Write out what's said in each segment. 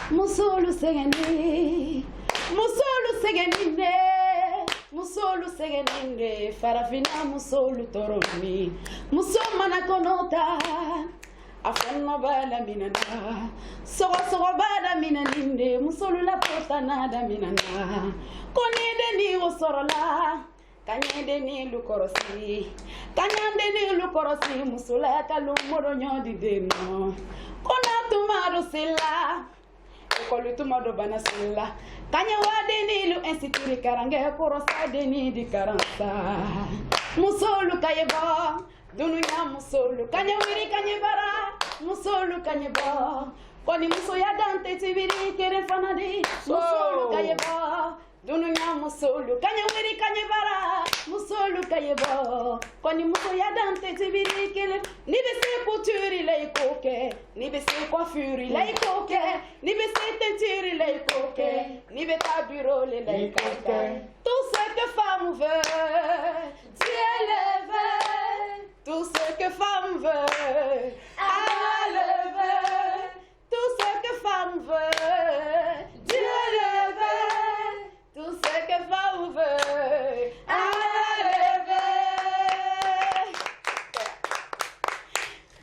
Musolu segeni, musolu segeninde, musolu segeninde, farafina musolu toromi, musomana konota, afenno bala minana, sogo bala minaninde, musolu la pota nada minana, konede ni osorola, kanyede ni lukorosi, kanyande ni lukorosi, musula kalumoro nyodi deno, kona tumaro sila. Kolutuma bana sila kanya wade ni lu institut karange korosa de ni di karansa musolu kayeba dununya musolu kanya wiri kanya bara musolu kanya ba koni muso ya dante tibiri kere fanadi musolu kayeba dununya musolu kanya wiri kanya bara musolu kayeba koni muso ya dante tibiri kere ni bese couture lay koke ni bese coiffure lay koke ni bese teinture lay koke ni beta bureau lay koke tout ce que femme veut Dieu le veut tout ce que femme veut Allah le veut tout ce que femme veut Dieu le veut tout ce que femme veut Allah le veut.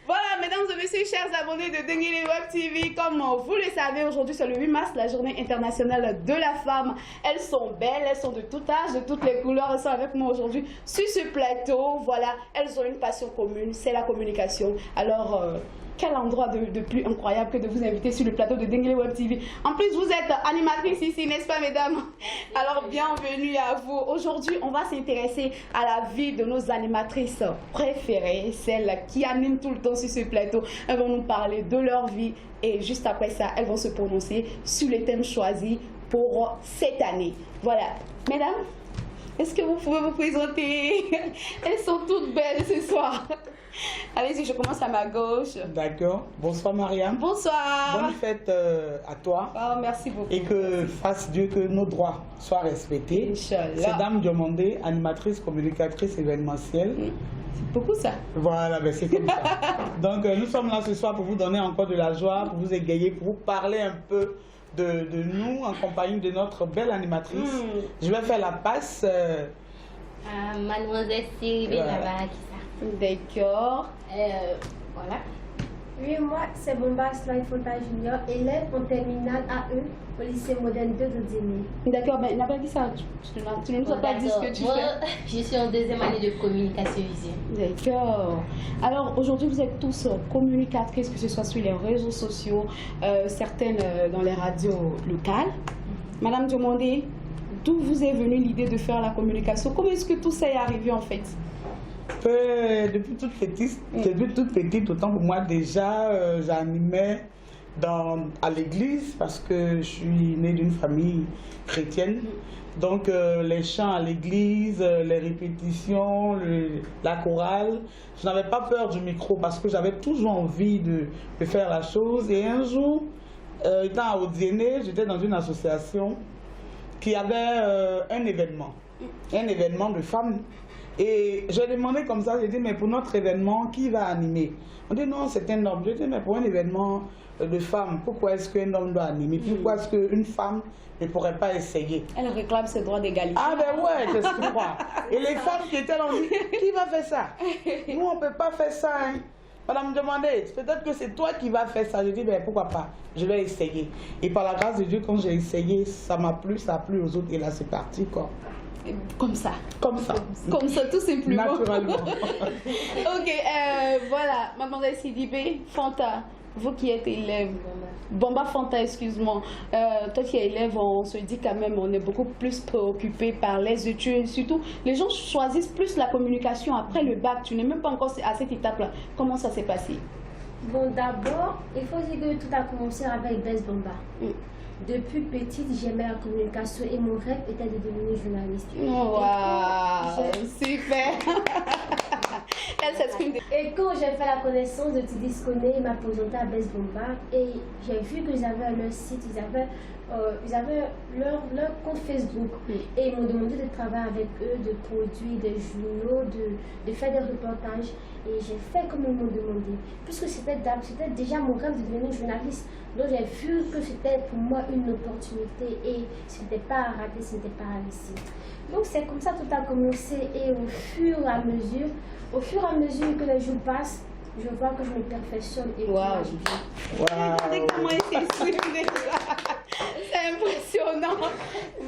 Voilà, mesdames et messieurs, chers abonnés de Denguele Web TV, comme vous le savez, aujourd'hui c'est le 8 mars, la journée internationale de la femme. Elles sont belles, elles sont de tout âge, de toutes les couleurs, elles sont avec moi aujourd'hui sur ce plateau. Voilà, elles ont une passion commune, c'est la communication. Alors, quel endroit de plus incroyable que de vous inviter sur le plateau de Denguele Web TV. En plus, vous êtes animatrice ici, n'est-ce pas, mesdames? Alors, bienvenue à vous. Aujourd'hui, on va s'intéresser à la vie de nos animatrices préférées, celles qui animent tout le temps sur ce plateau. Elles vont nous parler de leur vie et juste après ça, elles vont se prononcer sur les thèmes choisis pour cette année. Voilà. Mesdames, est-ce que vous pouvez vous présenter? Elles sont toutes belles ce soir. Allez-y, je commence à ma gauche. D'accord. Bonsoir Mariam. Bonsoir. Bonne fête à toi. Oh, merci beaucoup. Et que fasse Dieu que nos droits soient respectés. Inch'Allah. C'est Dame Diomandé, animatrice, communicatrice événementielle. C'est beaucoup ça. Voilà, ben c'est comme ça. Donc nous sommes là ce soir pour vous donner encore de la joie, pour vous égayer, pour vous parler un peu de nous en compagnie de notre belle animatrice. Je vais faire la passe. Mademoiselle Cyril là-bas, qui ça? D'accord. Voilà. Oui, moi, c'est Bomba Fota Junior, élève en terminale AE au lycée moderne 2 de Dîner. D'accord, mais n'a pas dit ça. Tu ne nous as pas dit ce que tu fais. Je suis en deuxième année de communication visuelle. D'accord. Alors aujourd'hui, vous êtes tous communicatrices, que ce soit sur les réseaux sociaux, certaines dans les radios locales. Madame Diomandé, d'où vous est venue l'idée de faire la communication? Comment est-ce que tout ça est arrivé en fait? Depuis toute petite, autant pour moi déjà, j'animais à l'église parce que je suis née d'une famille chrétienne. Donc les chants à l'église, les répétitions, la chorale, je n'avais pas peur du micro parce que j'avais toujours envie de faire la chose. Et un jour, étant à Odiéné, j'étais dans une association qui avait un événement de femmes. Et je demandais comme ça, j'ai dit, mais pour notre événement, qui va animer? On dit, non, c'est un homme. Je dis, mais pour un événement de femmes, pourquoi est-ce qu'un homme doit animer? Pourquoi est-ce qu'une femme ne pourrait pas essayer? Elle réclame ses droits d'égalité. Ah ben ouais, c'est ce que je crois. Et les femmes qui étaient là, on dit, qui va faire ça? Nous, on ne peut pas faire ça. Hein. Madame me demandait, peut-être que c'est toi qui vas faire ça. Je dis, ben pourquoi pas? Je vais essayer. Et par la grâce de Dieu, quand j'ai essayé, ça m'a plu, ça a plu aux autres. Et là, c'est parti, quoi. Comme ça. Comme ça. Comme ça, tout simplement. Naturellement. Ok, voilà. Mademoiselle Sidibé, Fanta, vous qui êtes élève. Bomba Fanta, excuse-moi. Toi qui es élève, on se dit quand même, on est beaucoup plus préoccupé par les études. Surtout, les gens choisissent plus la communication après le bac. Tu n'es même pas encore à cette étape-là. Comment ça s'est passé? Bon, d'abord, il faut dire que tout a commencé avec Bess Bomba. Depuis petite, j'aimais la communication et mon rêve était de devenir journaliste. Wow, super. Elle s'exprime. Et quand j'ai fait la connaissance de Tidis Koné, il m'a présenté à Best Bomba et j'ai vu qu'ils avaient leur site, ils avaient leur compte Facebook. Et ils m'ont demandé de travailler avec eux, de produire des journaux, de faire des reportages. Et j'ai fait comme ils m'ont demandé. Puisque c'était déjà mon rêve de devenir journaliste. Donc j'ai vu que c'était pour moi une opportunité et ce n'était pas à rater, ce n'était pas à laisser. Donc c'est comme ça que tout a commencé et au fur et à mesure que les jours passent, je vois que je me perfectionne et que je marche bien. Regardez comment elle s'exprime déjà. C'est impressionnant.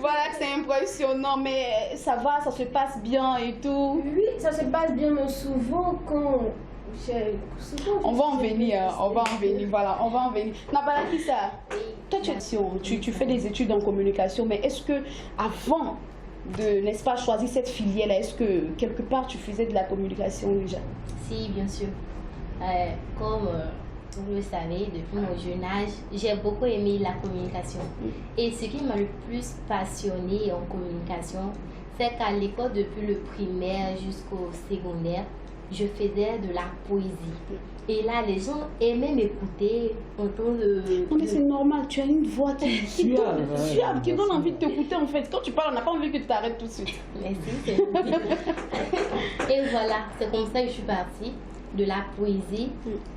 Voilà que c'est impressionnant, mais ça va, ça se passe bien et tout. Oui, ça se passe bien, mais souvent quand... On va en venir, voilà, on va en venir. Nabalakisa, toi tu fais des études en communication, mais est-ce que avant de, n'est-ce pas, choisir cette filière-là, est-ce que quelque part tu faisais de la communication déjà? Si, bien sûr. Comme vous le savez, depuis mon jeune âge, j'ai beaucoup aimé la communication. Et ce qui m'a le plus passionné en communication, c'est qu'à l'école, depuis le primaire jusqu'au secondaire, je faisais de la poésie. Et là, les gens aimaient m'écouter, entendre... Non mais c'est normal, tu as une voix qui donne envie de t'écouter en fait. Quand tu parles, on n'a pas envie que tu t'arrêtes tout de suite. Merci, c'est gentil. Et voilà, c'est comme ça que je suis partie de la poésie.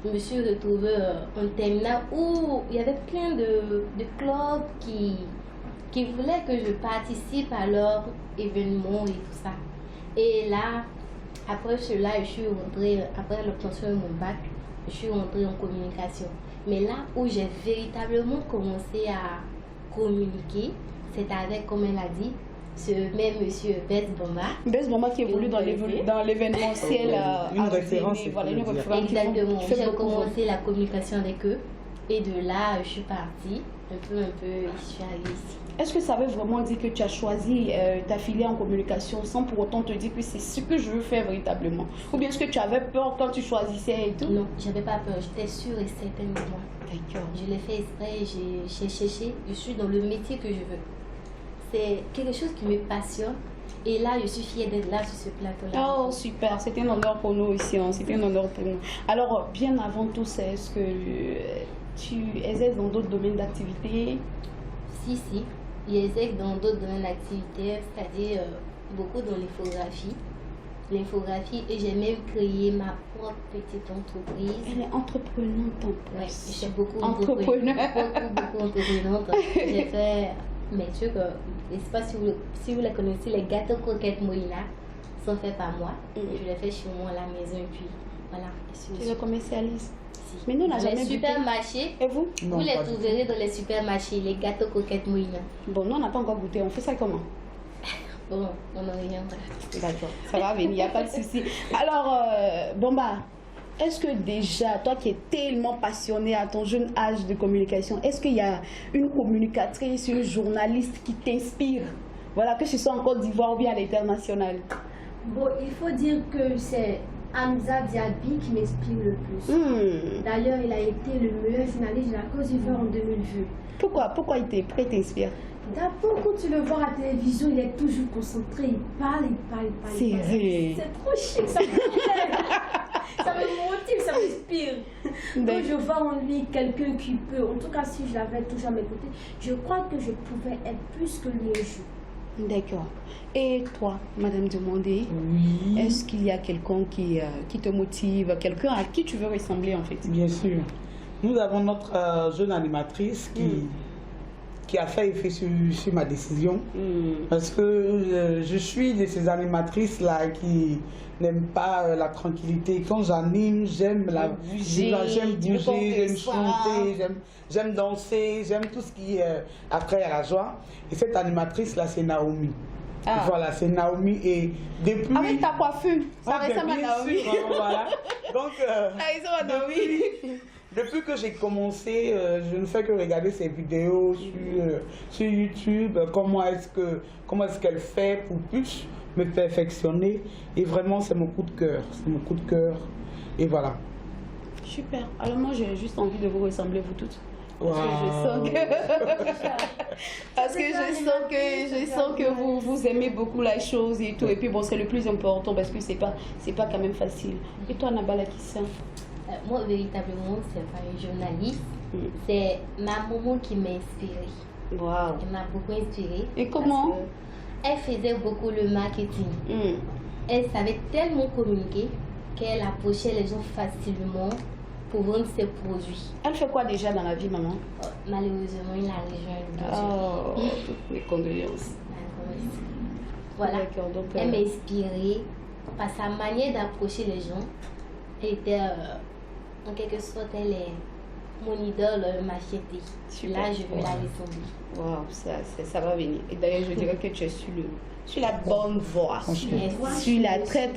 Je me suis retrouvée en terminale où il y avait plein de clubs qui voulaient que je participe à leurs événements et tout ça. Et là, après cela, je suis rentrée, après l'obtention de mon bac, je suis rentrée en communication. Mais là où j'ai véritablement commencé à communiquer, c'est avec, comme elle a dit, ce même monsieur Best Bomba. Best Bomba qui évolue dans l'événementiel. Une référence. Voilà, une référence. Exactement. J'ai commencé la communication avec eux. Et de là, je suis partie. Un peu, je suis arrivée ici. Est-ce que ça veut vraiment dire que tu as choisi ta filière en communication sans pour autant te dire que c'est ce que je veux faire véritablement? Ou bien est-ce que tu avais peur quand tu choisissais et tout? Non, j'avais pas peur. J'étais sûre et certaine de moi. D'accord. Je l'ai fait exprès, j'ai cherché. Je suis dans le métier que je veux. C'est quelque chose qui me passionne. Et là, je suis fière d'être là sur ce plateau-là. Oh, super. C'était un honneur pour nous ici. Hein. C'était un honneur pour nous. Alors, bien avant tout, est-ce que tu exerces dans d'autres domaines d'activité? Si. J'exerce dans d'autres domaines d'activité, c'est-à-dire beaucoup dans l'infographie. Et j'ai même créé ma propre petite entreprise. Elle est entreprenante en plus. Oui, je suis beaucoup entrepreneur. Beaucoup entreprenante. J'ai fait mes trucs, je ne sais pas si vous les connaissez, les gâteaux croquettes Moïna sont faits par moi. Je les fais chez moi à la maison et puis voilà. Tu les commercialises? Si. Mais nous, on n'a jamais les supermarchés. Et vous? Non, vous les trouverez dans les supermarchés, les gâteaux croquettes Moïna. Bon, nous, on n'a pas encore goûté. On fait ça comment? Bon, on en reviendra. D'accord, ça va venir, il n'y a pas de souci. Alors, Bomba, est-ce que déjà, toi qui es tellement passionné à ton jeune âge de communication, est-ce qu'il y a une communicatrice, une journaliste qui t'inspire? Voilà, que ce soit en Côte d'Ivoire ou bien à l'international. Bon, il faut dire que c'est Hamza Diaby qui m'inspire le plus. D'ailleurs, il a été le meilleur journaliste de la Côte d'Ivoire en 2020. Pourquoi il t'inspire? D'abord, quand tu le vois à la télévision, il est toujours concentré, il parle. C'est vrai. C'est trop chic, ça me plaît. Ça me motive, ça m'inspire. Donc je vois en lui quelqu'un qui peut, en tout cas si je l'avais toujours à mes côtés, je crois que je pouvais être plus que lui un jour. D'accord. Et toi, Madame Demandé, oui. Est-ce qu'il y a quelqu'un qui te motive, quelqu'un à qui tu veux ressembler en fait? Bien sûr. Nous avons notre jeune animatrice qui a fait effet sur ma décision. Parce que je suis de ces animatrices-là qui n'aiment pas la tranquillité. Quand j'anime, j'aime bouger, j'aime chanter, j'aime danser, j'aime tout ce qui après à la joie. Et cette animatrice-là, c'est Naomi. Voilà, c'est Naomi. Et depuis... Avec ta coiffure, ça ressemble à Naomi. Sûr, voilà. Donc, ça ressemble à Naomi. Depuis que j'ai commencé, je ne fais que regarder ses vidéos sur YouTube, comment est-ce qu'elle fait pour plus me perfectionner. Et vraiment, c'est mon coup de cœur. C'est mon coup de cœur. Et voilà. Super. Alors moi, j'ai juste envie de vous ressembler, vous toutes. Parce que je sens que vous aimez beaucoup la chose et tout. Et puis bon, c'est le plus important parce que c'est pas quand même facile. Et toi, Nabala Kissa? Moi, véritablement, c'est pas une journaliste. C'est ma maman qui m'a inspirée. Wow. Elle m'a beaucoup inspirée. Et comment? Elle faisait beaucoup le marketing. Elle savait tellement communiquer qu'elle approchait les gens facilement pour vendre ses produits. Elle fait quoi déjà dans la vie, maman? Malheureusement, il a rejoint le Dieu. Oh, toutes mes condoléances. Voilà. Donc, elle m'a inspirée par sa manière d'approcher les gens. Elle était, en quelque sorte, elle est mon idole Machete. Là, je veux la ressembler. Waouh, ça va venir. Et d'ailleurs, je dirais que tu es sur la bonne voie. Sur la très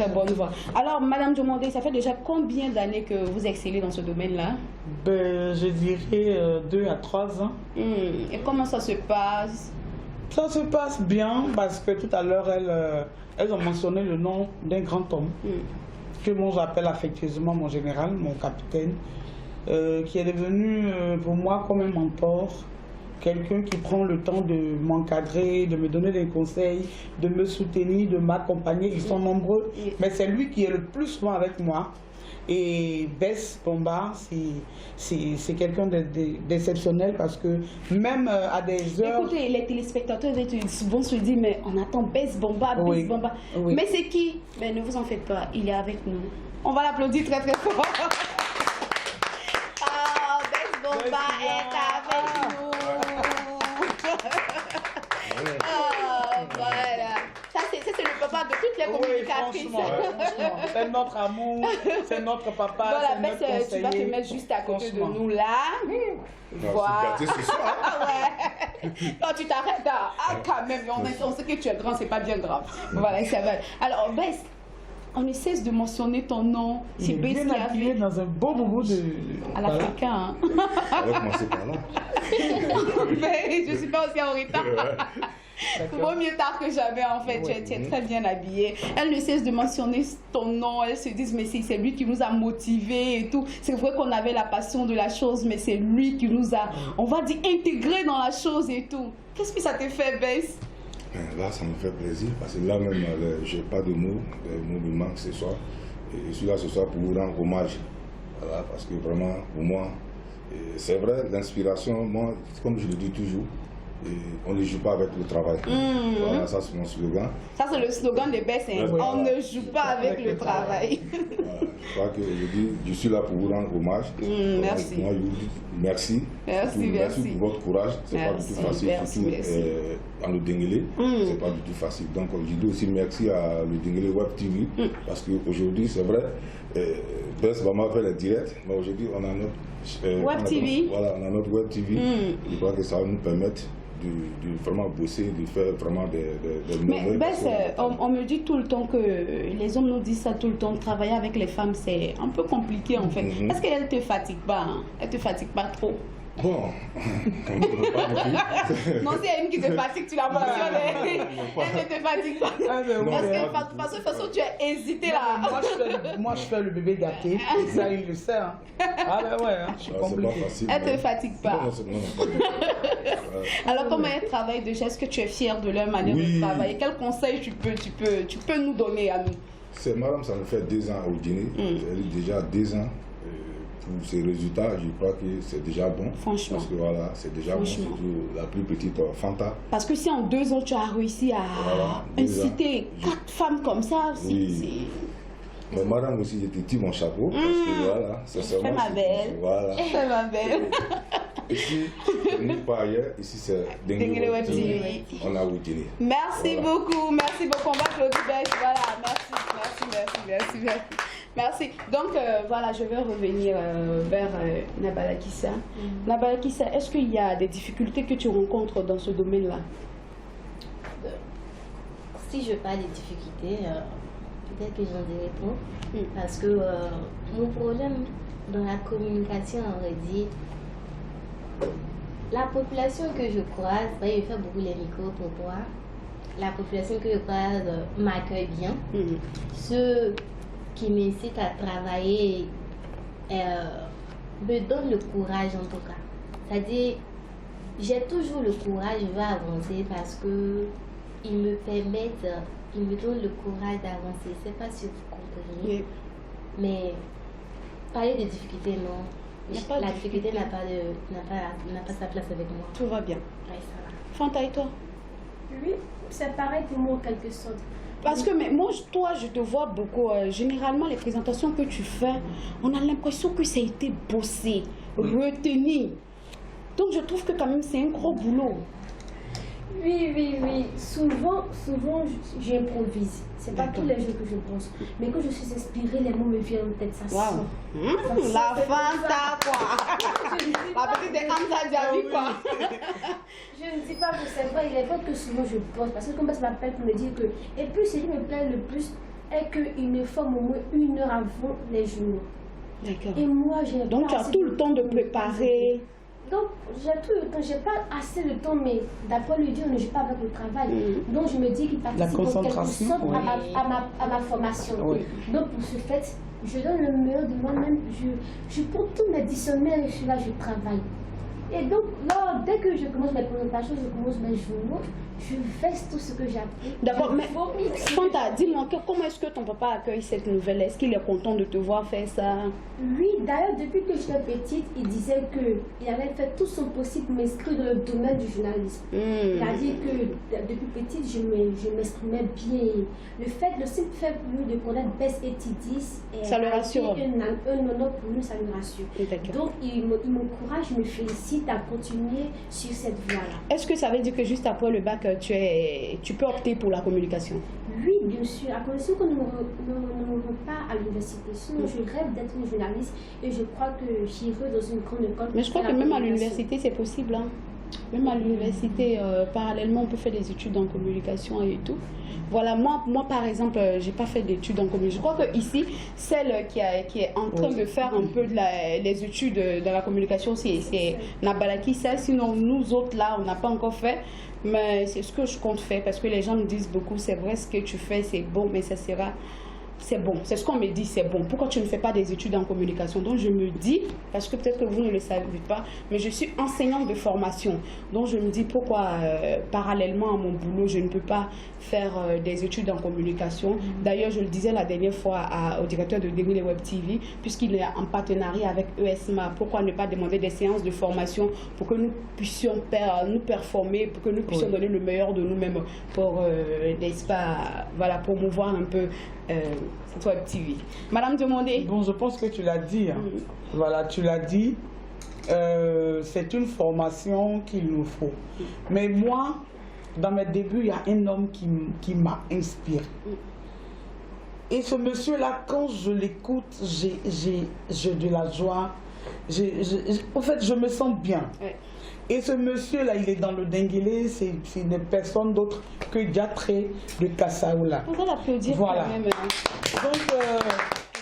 bonne voie. Alors, Madame Diomandé, ça fait déjà combien d'années que vous excellez dans ce domaine-là? Je dirais 2 à 3 ans. Et comment ça se passe? Ça se passe bien parce que tout à l'heure, elles ont mentionné le nom d'un grand homme que moi j'appelle affectueusement mon général, mon capitaine, qui est devenu pour moi comme un mentor. Quelqu'un qui prend le temps de m'encadrer, de me donner des conseils, de me soutenir, de m'accompagner. Ils sont nombreux, mais c'est lui qui est le plus souvent avec moi. Et Bess Bomba, c'est quelqu'un d'exceptionnel parce que même à des heures... Écoutez, les téléspectateurs vont se dire, mais on attend Bess Bomba, Bess Bomba. Oui. Mais c'est qui? Mais ne vous en faites pas, il est avec nous. On va l'applaudir très fort. Ah, Bess Bomba est avec nous. Voilà. Ça, c'est le papa de toutes les communicatrices. C'est notre amour, c'est notre papa. Voilà, Bess, tu vas te mettre juste à côté de nous là. Voilà. C'est ce soir. Ouais. Quand tu t'arrêtes, quand même, on sait que tu es grand, c'est pas bien grave. Voilà, ça va. Alors, Bess, on ne cesse de mentionner ton nom. C'est Bess qui a fait dans un beau boubou à l'africain. On va commencer par là. Mais je suis pas aussi en retard. Vaut mieux tard que jamais en fait, tu es très bien habillée. Elle ne cesse de mentionner ton nom, elles se disent mais c'est lui qui nous a motivés et tout. C'est vrai qu'on avait la passion de la chose, mais c'est lui qui nous a, on va dire, intégrés dans la chose et tout. Qu'est-ce que ça te fait, Bess? Là, ça me fait plaisir parce que là même, je n'ai pas de mots, me manquent ce soir. Et je suis là ce soir pour vous rendre hommage. Voilà, parce que vraiment, pour moi, c'est vrai, l'inspiration, moi, comme je le dis toujours, on ne joue pas avec le travail. Voilà, ça c'est mon slogan. Ça c'est le slogan de Bess, hein. On ne joue pas avec le travail. Voilà, je crois que je suis là pour vous rendre hommage. Merci. Moi, je vous dis merci. Merci pour votre courage. C'est pas du tout facile, surtout à le Denguélé. C'est pas du tout facile. Donc je dis aussi merci à le Denguélé Web TV parce qu'aujourd'hui, c'est vrai, Bess va m'appeler les directs, mais aujourd'hui on a notre Web TV. Voilà, on a notre Web TV. Je crois que ça va nous permettre de vraiment bosser, de faire vraiment des mais Bess, on me dit tout le temps que les hommes nous disent ça tout le temps, travailler avec les femmes c'est un peu compliqué en fait. Est-ce qu'elle te fatigue pas? Elle te fatigue pas trop? Bon, pas non, si il y a une qui te fatigue, tu la mentionnes. Elle ne te fatigue pas. Parce que de toute façon, tu as hésité là. Moi, je fais le bébé gâté. Ça, il le sait. Hein. Ah ben ouais, hein, je suis compliqué. Elle ne te fatigue pas. Non. Alors, comment elle travaille déjà? Est-ce que tu es fier de leur manière de travailler? Quels conseils tu peux nous donner à nous? C'est madame, ça me fait 2 ans au dîner. Déjà 2 ans. Pour ces résultats, je crois que c'est déjà bon. Franchement. Parce que voilà, c'est déjà bon, surtout la plus petite Fanta. Parce que si en 2 ans, tu as réussi à inciter 4 femmes comme ça, mais madame aussi, je te tire mon chapeau. Parce que voilà, c'est fais ma belle. Voilà. Fais ma belle. Ici, nulle part ailleurs, ici c'est Denguélé Web TV. On a Witini. Merci beaucoup, merci beaucoup. On va applaudir Bess. Voilà, merci. Merci. Donc voilà, je vais revenir vers Nabala Kissa. Nabala Kissa, est-ce qu'il y a des difficultés que tu rencontres dans ce domaine-là? Si je parle des difficultés, peut-être que j'en dirai trop. Parce que mon problème dans la communication, on va dire, la population que je croise, je fais beaucoup les micros pour toi. La population que je croise m'accueille bien. Ceux qui m'incitent à travailler me donne le courage en tout cas. C'est-à-dire, j'ai toujours le courage, je vais avancer parce que ils me permettent, ils me donnent le courage d'avancer. Je ne sais pas si vous comprenez. Oui. Mais parler de difficultés, non. Il n'y a pas de La difficulté n'a pas sa place avec moi. Tout va bien. Ouais, ça va. Fanta et toi? Oui, c'est pareil pour moi en quelque sorte. Parce que mais moi, toi, je te vois beaucoup. Généralement, les présentations que tu fais, on a l'impression que ça a été bossé, retenu. Donc, je trouve que quand même, c'est un gros boulot. Oui. Souvent, j'improvise. C'est pas tous les jours que je pense. Mais quand je suis inspirée, les mots me viennent en tête. Ça sort. La Fanta, quoi. La petite de Hamza Diaby, quoi. Je ne dis pas que c'est vrai. Il est vrai que souvent je pense. Parce que comme ça m'appelle pour me dire que... Et puis, ce qui me plaît le plus est qu'ils me forment au moins 1 heure avant les journaux. D'accord. Et moi, j'ai Donc, tu pas as assez tout le temps de préparer. Donc, j'ai tout le temps, j'ai pas assez de temps, mais d'après le Dieu, on ne joue pas avec le travail. Donc, je me dis qu'il participe en quelque sorte à ma formation. Oui. Donc, pour ce fait, je donne le meilleur de moi-même. Je prends tous mes dictionnaires et je suis là, je travaille. Et donc, là, dès que je commence mes présentations, je commence mes journaux, je fais tout ce que j'ai appris. D'abord, mais Fanta, dis-moi, comment est-ce que ton papa accueille cette nouvelle? Est-ce qu'il est content de te voir faire ça? Oui, d'ailleurs, depuis que j'étais petite, il disait qu'il avait fait tout son possible pour m'inscrire dans le domaine du journalisme. Il a dit que depuis petite, je m'exprimais bien. Le simple fait pour nous de connaître Best et Tidis, ça le rassure. Un honneur pour nous, ça le rassure. Donc, il m'encourage, il me félicite à continuer sur cette voie-là. Est-ce que ça veut dire que juste après le bac, tu peux opter pour la communication? Oui, bien sûr, à condition qu'on ne me rend pas à l'université. Sinon, je rêve d'être une journaliste et je crois que j'irai dans une grande école. Mais je crois que même à l'université, c'est possible. Hein? Même à l'université, parallèlement, on peut faire des études en communication et tout. Voilà, moi par exemple, j'ai pas fait d'études en communication. Je crois qu'ici, celle qui est en train de faire un peu les études de la communication, c'est Nabalaki. Sinon, nous autres, là, on n'a pas encore fait. Mais c'est ce que je compte faire parce que les gens me disent beaucoup, c'est vrai, ce que tu fais, c'est bon, mais ça sera... C'est bon, c'est ce qu'on me dit, c'est bon. Pourquoi tu ne fais pas des études en communication? Donc je me dis, parce que peut-être que vous ne le savez pas, mais je suis enseignante de formation. Donc je me dis pourquoi parallèlement à mon boulot, je ne peux pas faire des études en communication. D'ailleurs, je le disais la dernière fois au directeur de Demi Web TV, puisqu'il est en partenariat avec ESMA, pourquoi ne pas demander des séances de formation pour que nous puissions nous performer, pour que nous puissions donner le meilleur de nous-mêmes pour, n'est-ce pas, voilà, promouvoir un peu Web TV. Madame Demandé. Bon, je pense que tu l'as dit. Hein. Voilà, tu l'as dit. C'est une formation qu'il nous faut. Mais moi, dans mes débuts, il y a un homme qui m'a inspiré. Et ce monsieur-là, quand je l'écoute, j'ai de la joie. En fait, je me sens bien. Ouais. Et ce monsieur-là, il est dans le Denguélé, c'est une personne d'autre que Diatré de Kassaoula. On va l'applaudir quand même. Donc,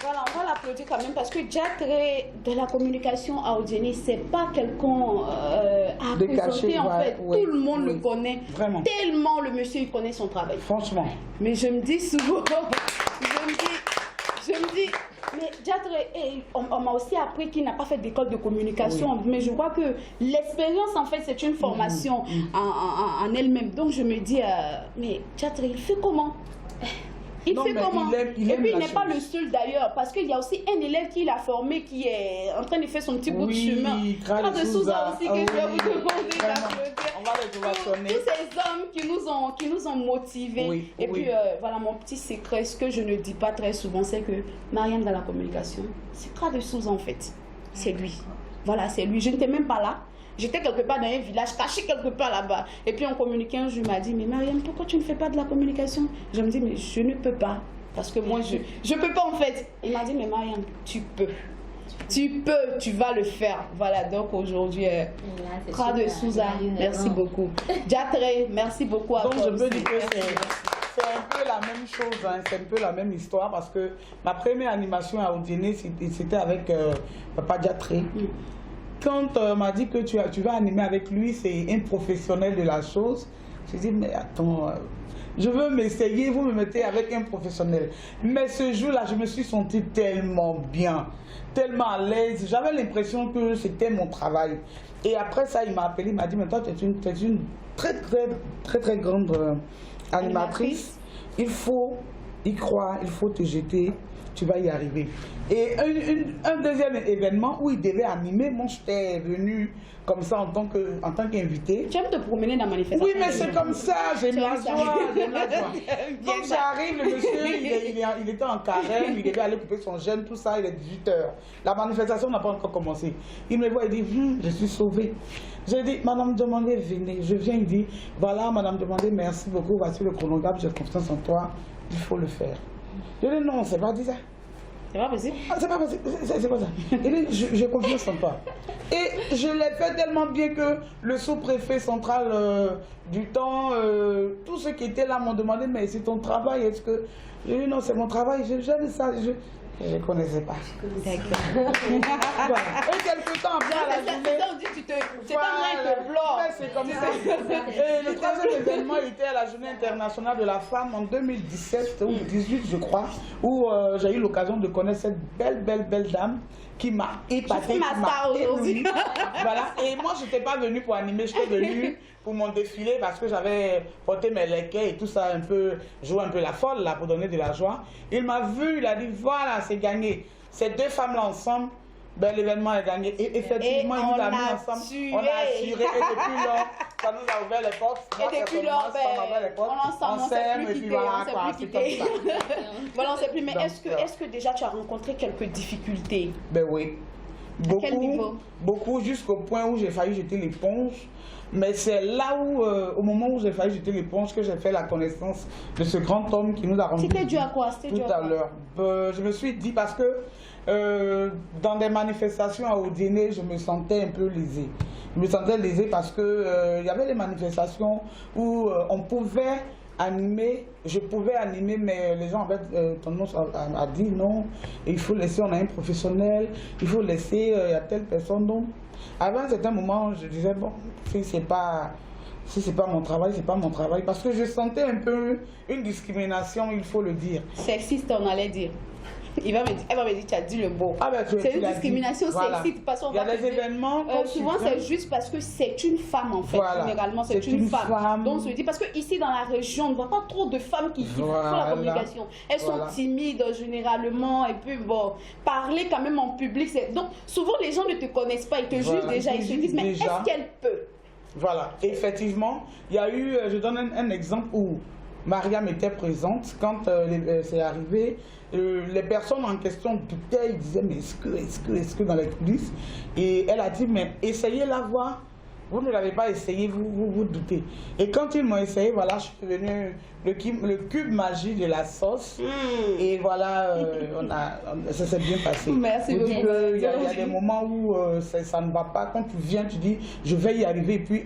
voilà, on va l'applaudir quand même parce que Diatré de la communication à Oudjeni, c'est pas quelqu'un à présenter en fait. Tout le monde le connaît. Vraiment. Tellement le monsieur, il connaît son travail. Franchement. Mais je me dis souvent, je me dis, mais Diatré, on m'a aussi appris qu'il n'a pas fait d'école de communication, mais je crois que l'expérience, en fait, c'est une formation en elle-même. Donc, je me dis, mais Diatré, il fait comment? Il fait comment? Et puis, il n'est pas le seul d'ailleurs, parce qu'il y a aussi un élève qui l'a formé, qui est en train de faire son petit bout de chemin. Grâce de Souza aussi, que je vais vous demander d'applaudir. On va les ovationner. Tous ces hommes qui nous ont motivés. Et puis, voilà, mon petit secret, ce que je ne dis pas très souvent, c'est que Mariam dans la communication, c'est Grâce de Souza en fait. C'est lui. Voilà, c'est lui. Je n'étais même pas là. J'étais quelque part dans un village, caché quelque part là-bas. Et puis on communiquait un jour, il m'a dit, mais Mariam, pourquoi tu ne fais pas de la communication? Je me dis, mais je ne peux pas. Parce que moi, je ne peux pas en fait. Il m'a dit, mais Mariam, tu peux. Tu peux, tu vas le faire. Voilà, donc aujourd'hui, Grâce de Souza, merci beaucoup. Diatré, merci beaucoup à toi. Donc je peux dire que c'est un peu la même chose, hein. C'est un peu la même histoire parce que ma première animation à Oudjeni, c'était avec Papa Diatré. Quand on m'a dit que tu vas animer avec lui, c'est un professionnel de la chose. J'ai dit, mais attends, je veux m'essayer, vous me mettez avec un professionnel. Mais ce jour-là, je me suis sentie tellement bien, tellement à l'aise. J'avais l'impression que c'était mon travail. Et après ça, il m'a appelé, il m'a dit, mais toi, tu es une très grande animatrice. Il faut y croire, il faut te jeter, tu vas y arriver. Et un deuxième événement où il devait animer, moi j'étais venue comme ça en tant qu'invité. Tu aimes te promener dans la manifestation? Oui, mais c'est comme ça, j'aime la joie, j'aime la joie. Donc j'arrive, le monsieur, il était en carême, il devait aller couper son jeûne, tout ça, il est 18h. La manifestation n'a pas encore commencé. Il me voit, il dit, je suis sauvée. J'ai dit, Madame Demandé, venez. Je viens, il dit, voilà, Madame Demandé, merci beaucoup, voici le chronographe, j'ai confiance en toi, il faut le faire. Je dis, non, c'est pas dit ça. C'est pas possible? Ah, c'est pas possible, c'est pas ça. Il dit, j'ai confiance en toi. Et je l'ai fait tellement bien que le sous-préfet central du temps, tous ceux qui étaient là m'ont demandé, mais c'est ton travail, est-ce que... J'ai dit, non, c'est mon travail, j'aime ça. Je ne connaissais pas. D'accord. Voilà. Et quelque temps après la journée... C'est pas vrai que blanc. C'est comme ça. Et le troisième événement était à la Journée internationale de la femme en 2017 ou 2018, je crois, où j'ai eu l'occasion de connaître cette belle dame qui m'a épatée, qui m'a éblouie. Voilà. Et moi, je n'étais pas venue pour animer, j'étais venue pour mon défilé parce que j'avais porté mes lequets et tout ça, un peu, jouer un peu la folle là pour donner de la joie. Il m'a vu, il a dit voilà, c'est gagné. Ces deux femmes-là ensemble, ben, l'événement est gagné. Et effectivement, il nous a mis ensemble. On a assuré et depuis lors, ça nous a ouvert les portes. Et depuis lors, on s'aime et puis voilà, c'est comme ça. Voilà, on s'est plus. Mais est-ce que déjà tu as rencontré quelques difficultés? Ben oui. Beaucoup, jusqu'au point où j'ai failli jeter l'éponge. Mais c'est là où, au moment où j'ai failli jeter l'éponge, que j'ai fait la connaissance de ce grand homme qui nous a rendu C'était dû à quoi? Tout à l'heure. Je me suis dit parce que dans des manifestations à Odiéné, je me sentais un peu lésée. Je me sentais lésée parce que il y avait des manifestations où on pouvait animer, je pouvais animer, mais les gens avaient tendance à dire non, il faut laisser, on a un professionnel, il faut laisser, il y a telle personne. Donc, à un certain moment, je disais, bon, si c'est pas mon travail, c'est pas mon travail. Parce que je sentais un peu une discrimination, il faut le dire. Sexiste, on allait dire. Elle va me dire, tu as dit le mot. Ah ben, c'est une discrimination sexiste parce qu'on il y a des événements. Souvent, c'est juste parce que c'est une femme en fait. Voilà. Généralement, c'est une femme. Donc, on se dit, parce que ici dans la région, on ne voit pas trop de femmes qui font la communication. Elles sont timides généralement et puis bon, parler quand même en public. Donc, souvent les gens ne te connaissent pas, ils te jugent déjà, ils se disent, mais est-ce qu'elle peut? Voilà, effectivement, il y a eu, je donne un exemple où Mariam était présente quand c'est arrivé. Les personnes en question doutaient, ils disaient mais est-ce que dans les coulisses, et elle a dit mais essayez la voir, vous ne l'avez pas essayé, vous doutez. Et quand ils m'ont essayé, voilà, je suis devenue le cube magie de la sauce. Et voilà, ça s'est bien passé. Merci beaucoup. Il y a des moments où ça ne va pas, quand tu viens, tu dis je vais y arriver, et puis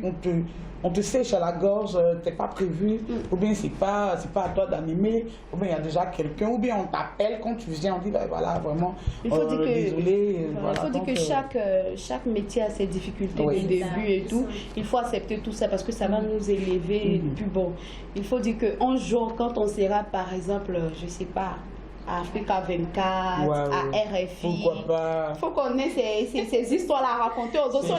on te sèche à la gorge, t'es pas prévu, ou bien c'est pas à toi d'animer, ou bien il y a déjà quelqu'un, ou bien on t'appelle quand tu viens, on dit ben voilà, vraiment, il faut dire que, désolé. Voilà, il faut dire que chaque métier a ses difficultés au début et tout. Il faut accepter tout ça parce que ça va nous élever. Et puis bon, il faut dire qu'un jour, quand on sera par exemple, je sais pas, à Africa 24, à RFI. Pourquoi pas? Il faut qu'on ait ces histoires-là à raconter aux autres.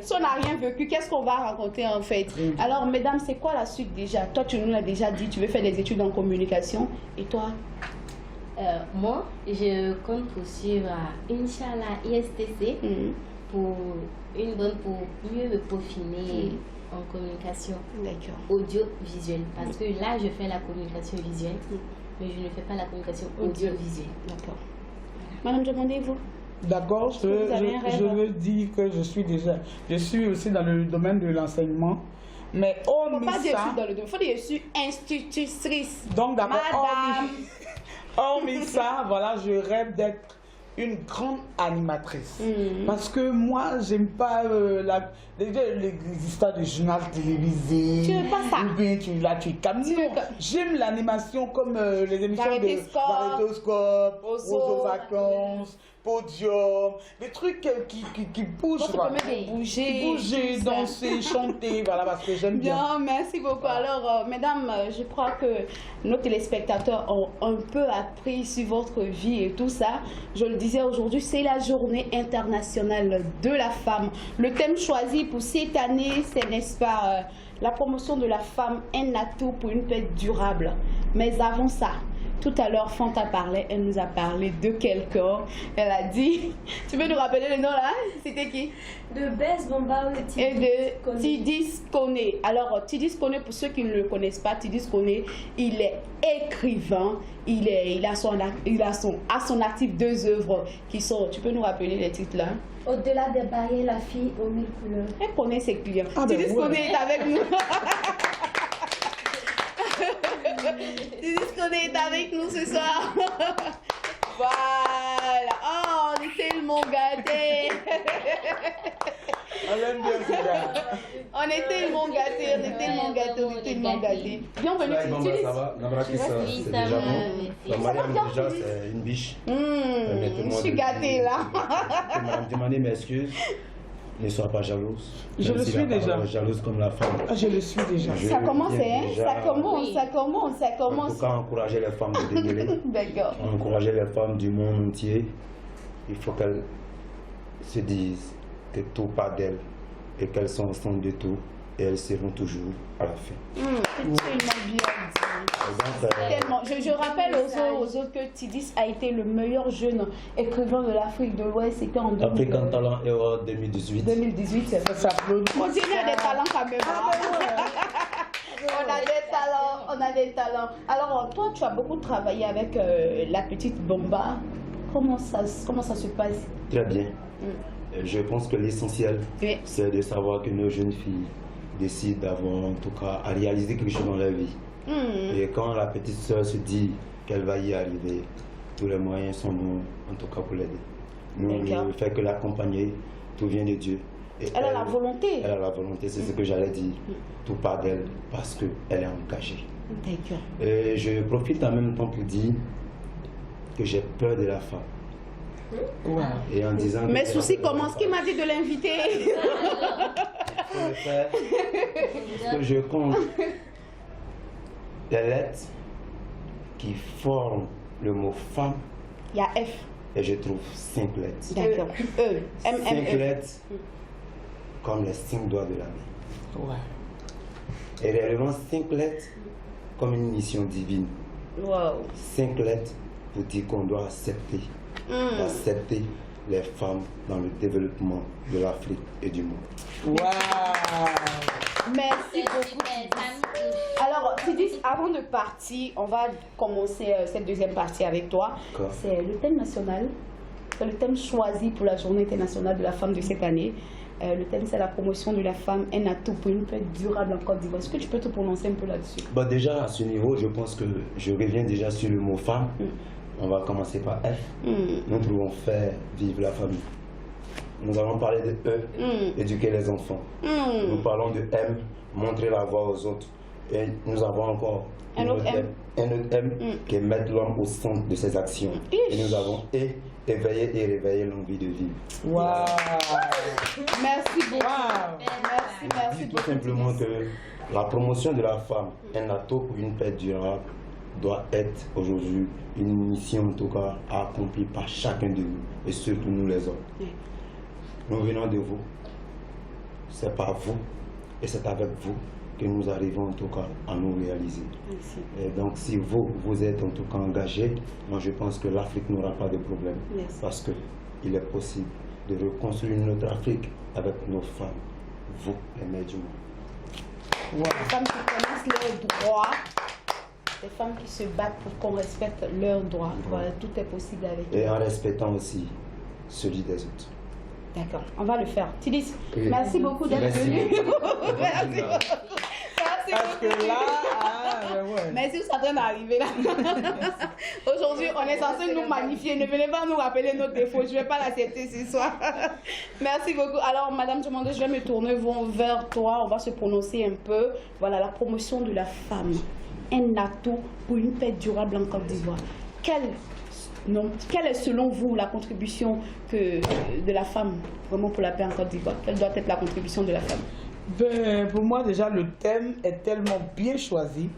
Si on n'a rien vécu, qu'est-ce qu'on va raconter en fait? Alors, mesdames, c'est quoi la suite déjà? Toi, tu nous l'as déjà dit, tu veux faire des études en communication. Et toi? Moi, je compte poursuivre à Inch'Allah ISTC pour mieux me peaufiner en communication audiovisuelle. Parce que là, je fais la communication visuelle. Mais je ne fais pas la communication audiovisuelle. D'accord. Madame, demandez-vous. D'accord, je veux dire que je suis aussi dans le domaine de l'enseignement. Mais il ne faut pas dire je suis dans le domaine, il faut dire je suis institutrice. Donc d'abord, hormis ça, voilà, je rêve d'être une grande animatrice. Parce que moi, j'aime pas les histoires de journal télévisé. Tu veux pas ça? Ou bien tu es comme non. J'aime l'animation comme les émissions de Variétoscope, Rose aux vacances, Podium, des trucs qui bougent. Ça permet de bouger, danser, chanter, voilà, parce que j'aime bien. Bien, merci beaucoup. Alors, mesdames, je crois que nos téléspectateurs ont un peu appris sur votre vie et tout ça. Je le disais aujourd'hui, c'est la journée internationale de la femme. Le thème choisi pour cette année, c'est, n'est-ce pas, la promotion de la femme, un atout pour une paix durable. Mais avant ça, tout à l'heure, Fanta parlait, elle nous a parlé de quelqu'un. Elle a dit, tu peux nous rappeler le nom là? C'était qui? De Bess Bomba et de Tidis Koné. Alors, Tidis Koné, pour ceux qui ne le connaissent pas, Tidis Koné, il est écrivain. Il a à son actif 2 œuvres qui sont, tu peux nous rappeler les titres là? Au-delà des barrières, la fille aux 1000 couleurs. Elle connaît ses clients. Tidis Koné est avec nous. Tidis Koné est avec nous ce soir. Voilà. Oh, on est tellement gâtés. On l'aime bien, ce gars. On est tellement gâtés. Bienvenue, Tidis. Ça va, Nabrakis, c'est déjà bon. Mariam, déjà, c'est une biche. Je suis gâtée là. Madame Dimani m'excuse. Ne sois pas jalouse. Je le suis déjà. Jalouse comme la femme. Je le suis déjà. Ça commence, hein? Ça commence. En tout cas, encourager les femmes de dégueuler. D'accord. Encourager les femmes du monde entier. Il faut qu'elles se disent que tout part d'elles et qu'elles sont au centre de tout et elles seront toujours à la fin. Tellement bien dit. Tellement. Je rappelle aux autres que Tidis a été le meilleur jeune écrivain de l'Afrique de l'Ouest. C'était en African Talent Award 2018. 2018. Ça s'applaudit. On dirait des talents quand même. On a des talents. Alors, toi, tu as beaucoup travaillé avec la petite Bomba. Comment ça se passe? Très bien. Je pense que l'essentiel, oui, c'est de savoir que nos jeunes filles décident d'avoir, en tout cas, à réaliser quelque chose dans leur vie. Et quand la petite soeur se dit qu'elle va y arriver, tous les moyens sont bons, en tout cas pour l'aider. Nous, on ne fait que l'accompagner, tout vient de Dieu. Et elle a la volonté. Elle a la volonté, c'est ce que j'allais dire. Tout part d'elle parce qu'elle est engagée. D'accord. Et je profite en même temps pour dire que j'ai peur de la femme. Ouais. Et en disant mes soucis commencent. Qui m'a dit de l'inviter? Pour le faire, ce que je compte les lettres qui forment le mot femme. Il y a F. Et je trouve 5 lettres. D'accord. E. 5 lettres comme les 5 doigts de la main. Ouais. Et réellement 5 lettres comme une mission divine. Wow. 5 lettres pour dire qu'on doit accepter les femmes dans le développement de l'Afrique et du monde. Wow. Merci beaucoup. Alors, Tidis, avant de partir, on va commencer cette deuxième partie avec toi. C'est le thème national. C'est le thème choisi pour la journée internationale de la femme de cette année. Le thème, c'est la promotion de la femme, un atout pour une paix durable en Côte d'Ivoire. Est-ce que tu peux te prononcer un peu là-dessus? Bah déjà, à ce niveau, je pense que je reviens déjà sur le mot femme. On va commencer par F. Nous pouvons faire vivre la famille. Nous allons parler de E, éduquer les enfants. Nous parlons de M, montrer la voie aux autres. Et nous avons encore un autre M qui est mettre l'homme au centre de ses actions. Et nous avons E, éveiller et réveiller l'envie de vivre. Wow. Merci beaucoup. Wow. Merci tout simplement que la promotion de la femme, un atout pour une paix durable, doit être aujourd'hui une mission en tout cas à accomplir par chacun de nous et surtout nous les hommes. Nous venons de vous, c'est par vous et c'est avec vous que nous arrivons en tout cas à nous réaliser. Merci. Et donc si vous êtes en tout cas engagés, moi je pense que l'Afrique n'aura pas de problème. Merci. Parce qu'il est possible de reconstruire notre Afrique avec nos femmes, vous les mères du monde. Wow. Les femmes qui connaissent leurs droits, les femmes qui se battent pour qu'on respecte leurs droits. Voilà, tout est possible avec eux. Et en respectant aussi celui des autres. D'accord, on va le faire. Tidis, merci beaucoup d'être venu. Merci Merci Parce que beaucoup. là, ouais. Mais si vous êtes en train d'arriver là, aujourd'hui, on est censé nous magnifier. Ne venez pas nous rappeler nos défauts. Je ne vais pas l'accepter ce soir. Merci beaucoup. Alors, Madame Diomandé, je vais me tourner vers toi. On va se prononcer un peu. Voilà, la promotion de la femme. Un atout pour une paix durable en Côte d'Ivoire. Quelle est selon vous la contribution de la femme vraiment pour la paix en Côte d'Ivoire? Quelle doit être la contribution de la femme? Ben, pour moi, déjà, le thème est tellement bien choisi.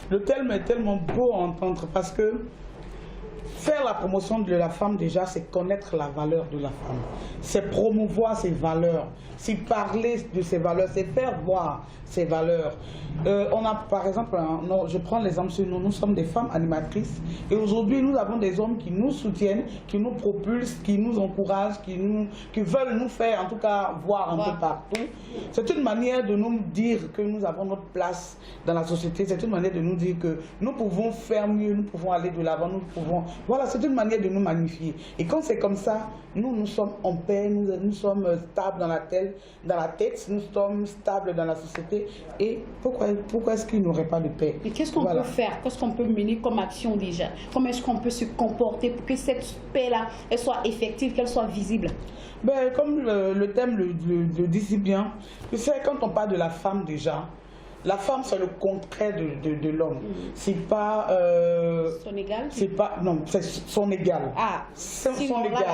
Le thème est tellement beau à entendre parce que faire la promotion de la femme, déjà, c'est connaître la valeur de la femme. C'est promouvoir ses valeurs. C'est parler de ses valeurs. C'est faire voir ses valeurs. On a, par exemple, je prends l'exemple sur nous. Nous sommes des femmes animatrices. Et aujourd'hui, nous avons des hommes qui nous soutiennent, qui nous propulsent, qui nous encouragent, qui veulent nous faire, en tout cas, voir un peu partout. C'est une manière de nous dire que nous avons notre place dans la société. C'est une manière de nous dire que nous pouvons faire mieux, nous pouvons aller de l'avant, nous pouvons... Voilà, c'est une manière de nous magnifier. Et quand c'est comme ça, nous sommes en paix, nous sommes stables dans la tête, nous sommes stables dans la société. Et pourquoi est-ce qu'il n'y aurait pas de paix? Et qu'est-ce qu'on peut faire? Qu'est-ce qu'on peut mener comme action déjà? Comment est-ce qu'on peut se comporter pour que cette paix-là, elle soit effective, qu'elle soit visible? Ben, comme le thème le dit si bien, tu sais, quand on parle de la femme déjà, la femme c'est le contraire de l'homme. C'est pas... son égal? C'est pas... Non, c'est son égal. Ah, son égal.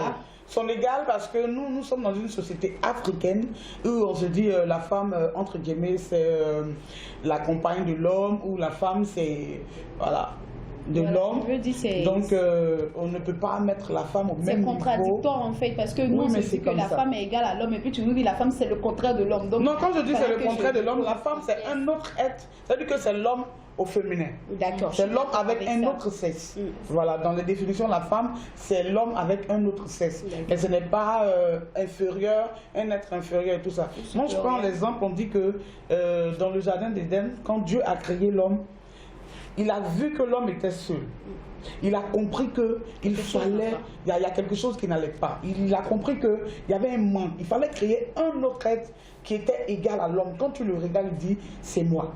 Son égal parce que nous sommes dans une société africaine où on se dit la femme, entre guillemets, c'est la compagne de l'homme, ou la femme c'est... Voilà. De l'homme, donc on ne peut pas mettre la femme au même niveau. C'est contradictoire en fait, parce que nous on se dit que la femme est égale à l'homme, et puis tu nous dis la femme c'est le contraire de l'homme. Non, quand je dis c'est le contraire de l'homme, la femme c'est un autre être, c'est-à-dire que c'est l'homme au féminin. D'accord. C'est l'homme avec un autre sexe. Voilà, dans les définitions, la femme c'est l'homme avec un autre sexe. Et ce n'est pas inférieur, un être inférieur et tout ça. Moi je prends l'exemple, on dit que dans le jardin d'Éden, quand Dieu a créé l'homme, il a vu que l'homme était seul. Il a compris qu'il fallait, il y a quelque chose qui n'allait pas. Il a compris qu'il y avait un manque. Il fallait créer un autre être qui était égal à l'homme. Quand tu le regardes, il dit c'est moi.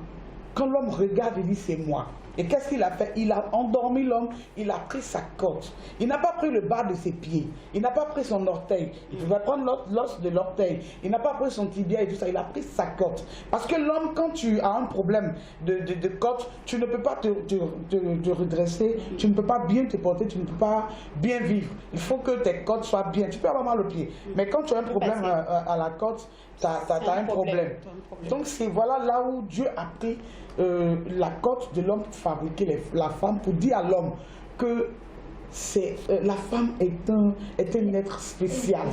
Quand l'homme regarde, il dit c'est moi. Et qu'est-ce qu'il a fait? Il a endormi l'homme, il a pris sa côte. Il n'a pas pris le bas de ses pieds, il n'a pas pris son orteil. Il pouvait prendre l'os de l'orteil, il n'a pas pris son tibia et tout ça, il a pris sa côte. Parce que l'homme, quand tu as un problème de côte, tu ne peux pas te redresser, tu ne peux pas bien te porter, tu ne peux pas bien vivre. Il faut que tes côtes soient bien. Tu peux avoir mal au pied, mais quand tu as un problème à la côte, tu as un problème. Donc c'est voilà là où Dieu a pris la côte de l'homme pour fabriquer la femme, pour dire à l'homme que la femme est un être spécial.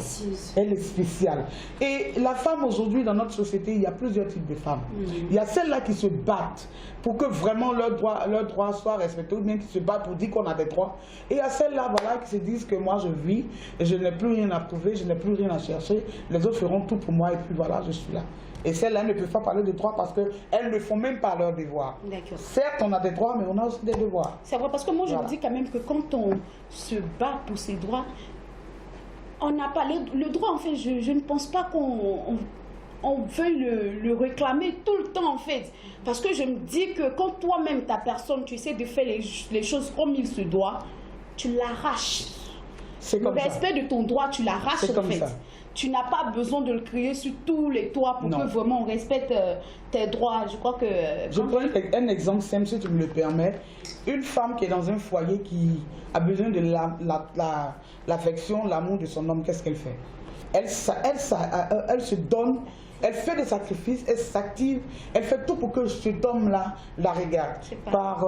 Elle est spéciale. Et la femme aujourd'hui dans notre société, il y a plusieurs types de femmes. Il y a celles-là qui se battent pour que vraiment leurs droits soient respectés, ou bien qui se battent pour dire qu'on a des droits. Et il y a celles-là voilà, qui se disent que moi je vis, et je n'ai plus rien à prouver, je n'ai plus rien à chercher, les autres feront tout pour moi et puis voilà, je suis là. Et celles-là ne peuvent pas parler de droits parce qu'elles ne font même pas leurs devoirs. Certes, on a des droits, mais on a aussi des devoirs. C'est vrai, parce que moi je me dis quand même que quand on se bat pour ses droits, on n'a pas le droit, en fait, je ne pense pas qu'on veuille le réclamer tout le temps, en fait. Parce que je me dis que quand toi-même, ta personne, tu essaies de faire les choses comme il se doit, tu l'arraches. Le respect de ton droit, tu l'arraches, en fait. Tu n'as pas besoin de le crier sur tous les toits pour que vraiment on respecte tes droits. Je crois que... Je prends un exemple simple, si tu me le permets. Une femme qui est dans un foyer qui a besoin de l'affection, l'amour de son homme, qu'est-ce qu'elle fait? Elle se donne, elle fait des sacrifices, elle s'active, elle fait tout pour que cet homme-là la regarde. Par...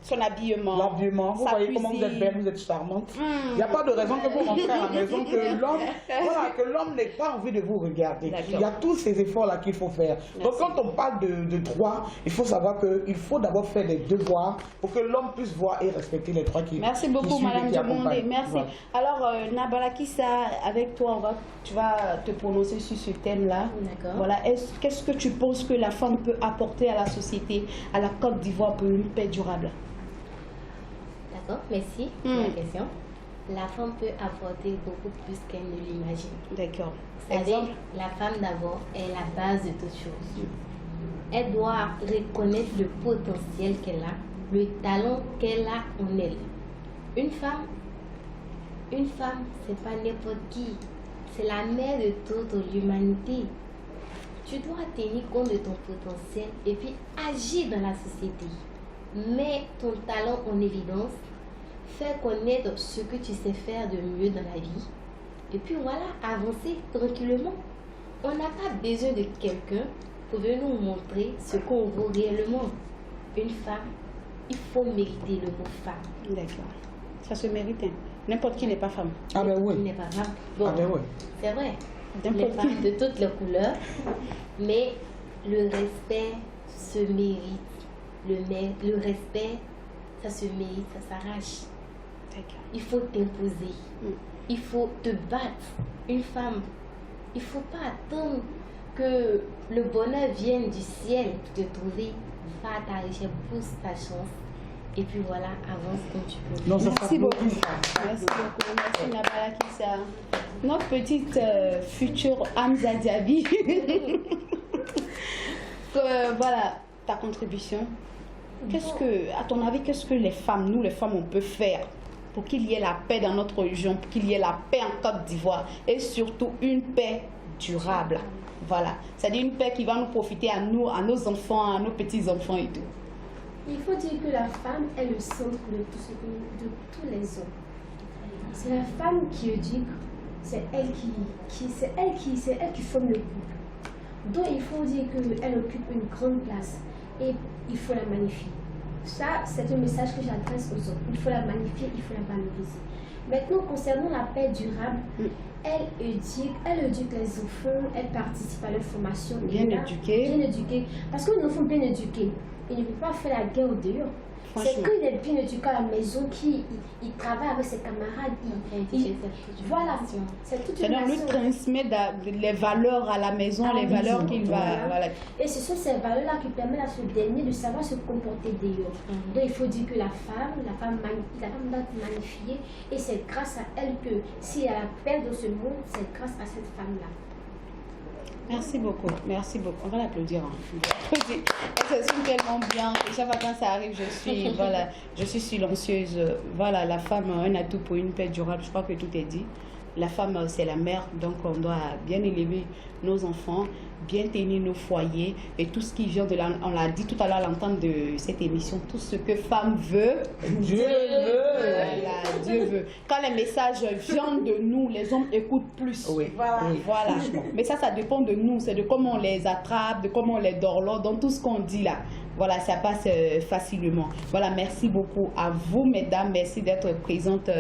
son habillement. L'habillement. Vous voyez comment vous êtes belle, vous êtes charmante. Il n'y a pas de raison que vous rentrez à la maison que l'homme n'ait pas envie de vous regarder. Il y a tous ces efforts-là qu'il faut faire. Donc quand on parle de droits, il faut savoir qu'il faut d'abord faire des devoirs pour que l'homme puisse voir et respecter les droits qui Merci beaucoup, Madame Diomandé. Merci. Voilà. Alors, Nabalakissa, avec toi, tu vas te prononcer sur ce thème-là. Voilà. Qu'est-ce que tu penses que la femme peut apporter à la société, à la Côte d'Ivoire pour une paix durable? D'accord, merci pour la question. La femme peut apporter beaucoup plus qu'elle ne l'imagine. D'accord. C'est-à-dire, la femme d'abord est la base de toute chose. elle doit reconnaître le potentiel qu'elle a, le talent qu'elle a en elle. Une femme, c'est pas n'importe qui. C'est la mère de toute l'humanité. Tu dois tenir compte de ton potentiel et puis agir dans la société. Mets ton talent en évidence. Fais connaître ce que tu sais faire de mieux dans la vie. Et puis voilà, avancer tranquillement. On n'a pas besoin de quelqu'un pour venir nous montrer ce qu'on vaut réellement. Une femme, il faut mériter le mot femme. D'accord. Ça se mérite. Hein. N'importe qui n'est pas femme. Ah ben oui. Il n'est pas femme. Bon, Ah ben oui. c'est vrai. Les N'importe femmes de toutes les couleurs. Mais le respect se mérite. Le respect, ça se mérite, ça s'arrache. D'accord. Il faut t'imposer. Il faut te battre. Une femme, il ne faut pas attendre que le bonheur vienne du ciel pour te trouver. Va à ta recherche, pousse ta chance. Et puis voilà, avance comme tu peux. Non, ça Merci beaucoup. s'applaudit, ça. Merci beaucoup. Merci Nabala Kissa. Notre petite future Hamza Diaby. Voilà ta contribution. Qu'est-ce que, à ton avis, qu'est-ce que les femmes, nous les femmes, on peut faire pour qu'il y ait la paix dans notre région, pour qu'il y ait la paix en Côte d'Ivoire et surtout une paix durable. Voilà. C'est-à-dire une paix qui va nous profiter à nous, à nos enfants, à nos petits-enfants et tout. Il faut dire que la femme est le centre de tous les hommes. C'est la femme qui éduque, c'est elle qui forme le couple. Donc il faut dire qu'elle occupe une grande place et il faut la magnifier. Ça, c'est un message que j'adresse aux hommes. Il faut la magnifier, il faut la valoriser. Maintenant, concernant la paix durable, elle éduque les enfants, elle participe à leur formation. Bien éduquée. Bien éduquée. Parce qu'un enfant bien éduqué, il ne peut pas faire la guerre au dehors. C'est qu'il est bien éduqué à la maison, qu'il travaille avec ses camarades. Voilà, c'est toute une C'est-à-dire lui nation. transmet les valeurs à la maison, À la les valeurs maison, qu'il va... Voilà. Et ce sont ces valeurs-là qui permettent à ce dernier de savoir se comporter dehors. Donc il faut dire que la femme doit être magnifiée et c'est grâce à elle que s'il y a la paix dans ce monde, c'est grâce à cette femme-là. Merci beaucoup, merci beaucoup. On va l'applaudir. Hein. Elle s'exprime tellement bien. Et chaque fois quand ça arrive, je suis silencieuse. Voilà, la femme a un atout pour une paix durable. Je crois que tout est dit. La femme, c'est la mère, donc on doit bien élever nos enfants, bien tenir nos foyers et tout ce qui vient de là. On l'a dit tout à l'heure à l'entente de cette émission, tout ce que femme veut, Dieu veut. Voilà, Dieu veut. Quand les messages viennent de nous, les hommes écoutent plus. Oui. Voilà. Oui. Voilà. Mais ça dépend de nous, c'est de comment on les attrape, de comment on les dorlote, dans tout ce qu'on dit là. Voilà, ça passe facilement. Voilà, merci beaucoup à vous, mesdames. Merci d'être présentes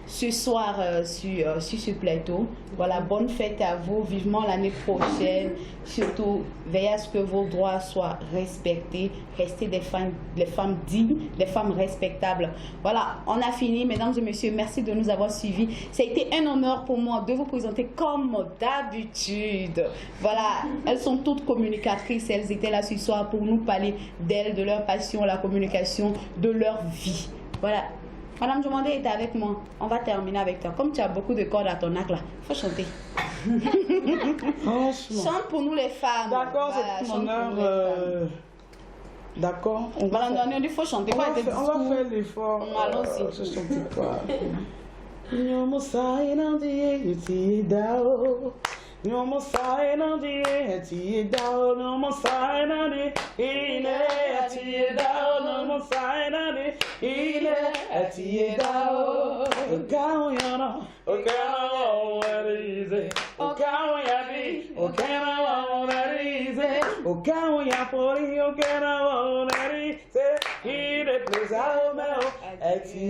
ce soir sur ce plateau. Voilà, bonne fête à vous. Vivement l'année prochaine. Surtout, veillez à ce que vos droits soient respectés. Restez des femmes dignes, des femmes respectables. Voilà, on a fini, mesdames et messieurs. Merci de nous avoir suivis. Ça a été un honneur pour moi de vous présenter comme d'habitude. Voilà, elles sont toutes communicatrices. Elles étaient là ce soir pour nous parler d'elles, de leur passion, la communication, de leur vie. Voilà. Madame Jomandé est avec moi. On va terminer avec toi. Comme tu as beaucoup de cordes à ton arc là, il faut chanter. Franchement. Chante pour nous les femmes. D'accord, Voilà, c'est chante mon pour heure. nous les femmes. D'accord. On va Madame faire- Daniel, il faut chanter. on Pas va des faire- on va discours. faire l'effort. Allons-y. Je chante pas. Nyomo sai nandi yuti dao. Nyomo sai nandi yuti dao. Nyomo sai nandi ine yuti dao. Nyomo sai nandi ine yuti dao. Okao yana, okao warize, okao yabi, okao warize, okao yapori, okao warize. Il est plus à Romeo, et tu